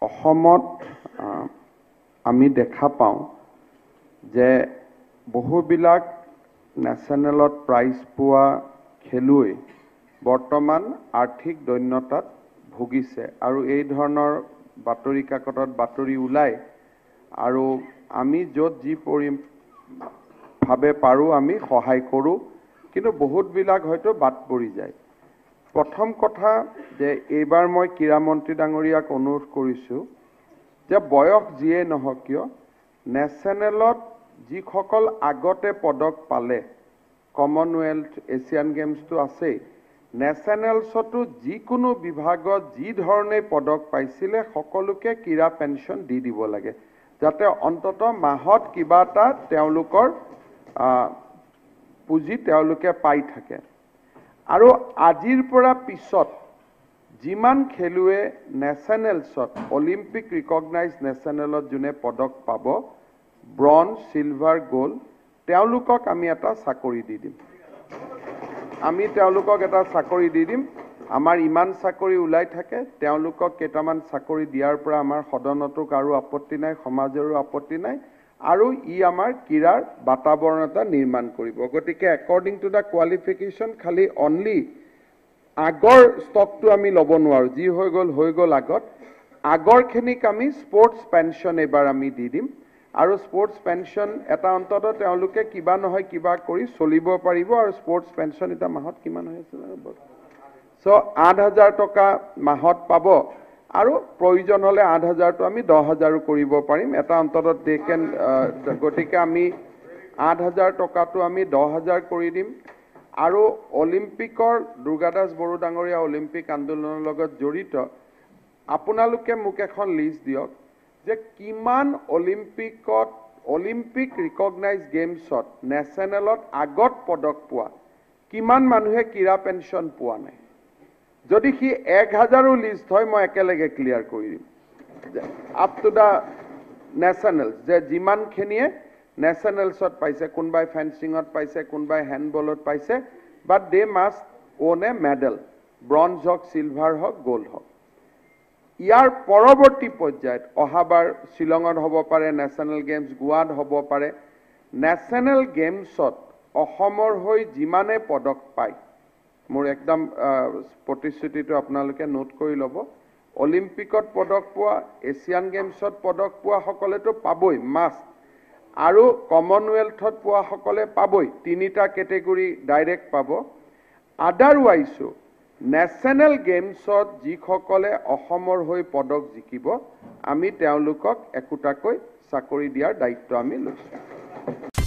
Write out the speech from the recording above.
অসমত আমি দেখা পাওঁ যে বহুবিলাক নেশ্যনেলত প্ৰাইজ পোৱা খেলুৱৈ বৰ্তমান আৰ্থিক দৈন্যতাত ভুগিছে আৰু এই ধৰণৰ বাতৰি কাকতত বাতৰি ওলায় আৰু আমি য'ত যি ভাৱে পাৰোঁ আমি সহায় কৰোঁ কিন্তু বহুতবিলাক হয়তো বাদ পৰি যায়। প্ৰথম কথা যে এইবাৰ মই ক্ৰীড়া মন্ত্ৰী ডাঙৰীয়াক অনুৰোধ কৰিছোঁ যে বয়স যিয়ে নহওক কিয় নেশ্যনেলত যিসকল আগতে পদক পালে কমনৱেলথ এছিয়ান গেমছটো আছেই নেশ্যনেলছতো যিকোনো বিভাগত যি ধৰণে পদক পাইছিলে সকলোকে ক্ৰীড়া পেঞ্চন দি দিব লাগে যাতে অন্ততঃ মাহত কিবা এটা তেওঁলোকৰ পুঁজি তেওঁলোকে পাই থাকে আৰু আজিৰ পৰা পিছত যিমান খেলুৱে নেশ্যনেলছত অলিম্পিক ৰিকগনাইজ নেশ্যনেলত যোনে পদক পাব ব্ৰঞ্জ সিলভাৰ গোল্ড তেওঁলোকক আমি এটা চাকৰি দি দিম আমাৰ ইমান চাকৰি ওলাই থাকে তেওঁলোকক কেইটামান চাকৰি দিয়াৰ পৰা আমাৰ সদনতো কাৰো আপত্তি নাই সমাজৰো আপত্তি নাই আৰু ই আমাৰ ক্ৰীড়াৰ বাতাবৰণ এটা নিৰ্মাণ কৰিব গতিকে একৰ্ডিং টু দা কোৱালিফিকেশ্যন খালি অনলি আগৰ ষ্টকটো আমি ল'ব নোৱাৰোঁ যি হৈ গ'ল আগৰখিনিক আমি স্পৰ্টছ পেঞ্চন এবাৰ আমি দি দিম আৰু স্পৰ্টছ পেঞ্চন এটা অন্ততঃ তেওঁলোকে কিবা নহয় কিবা কৰি চলিব পাৰিব আৰু স্পৰ্টছ পেঞ্চন এটা মাহত কিমান হৈ আছে চ' 8,000 টকা মাহত পাব আৰু প্ৰয়োজন হ'লে 8,000টো আমি 10,000ও কৰিব পাৰিম এটা অন্ততঃ গতিকে আমি 8,000 টকাটো আমি 10,000 কৰি দিম আৰু অলিম্পিকৰ দুৰ্গাদাস বড়ো ডাঙৰীয়া অলিম্পিক আন্দোলনৰ লগত জড়িত আপোনালোকে মোক এখন লিষ্ট দিয়ক যে কিমান অলিম্পিক ৰিকগনাইজ গেমছত নেশ্যনেলত আগত পদক পোৱা কিমান মানুহে ক্ৰীড়া পেঞ্চন পোৱা নাই যদি সি 1,000ও লিষ্ট হয় মই একেলগে ক্লিয়াৰ কৰি দিম আপ টু দা নেশ্যনেলছ যে যিমানখিনিয়ে নেশ্যনেলছত পাইছে কোনোবাই ফেন্সিঙত পাইছে কোনোবাই হেণ্ডবলত পাইছে but they must won a medal bronze হওক সিলভাৰ হওক গোল্ড হওক ইয়াৰ পৰৱৰ্তী পৰ্যায়ত অহাবাৰ শ্বিলঙত হ'ব পাৰে নেশ্যনেল গেমছ গোৱাত হ'ব পাৰে নেশ্যনেল গেমছত অসমৰ হৈ যিমানে পদক পায় মোৰ একদম প্ৰতিশ্ৰুতিটো আপোনালোকে নোট কৰি ল'ব অলিম্পিকত পদক পোৱা এছিয়ান গেমছত পদক পোৱা সকলেতো পাবই মাষ্ট আৰু কমনৱেলথত পোৱা সকলে পাবই তিনিটা কেটেগৰী ডাইৰেক্ট পাব আদাৰৱাইজো নেশ্যনেল গেমছত যিসকলে অসমৰ হৈ পদক জিকিব আমি তেওঁলোকক একোটাকৈ চাকৰি দিয়াৰ দায়িত্ব আমি লৈছোঁ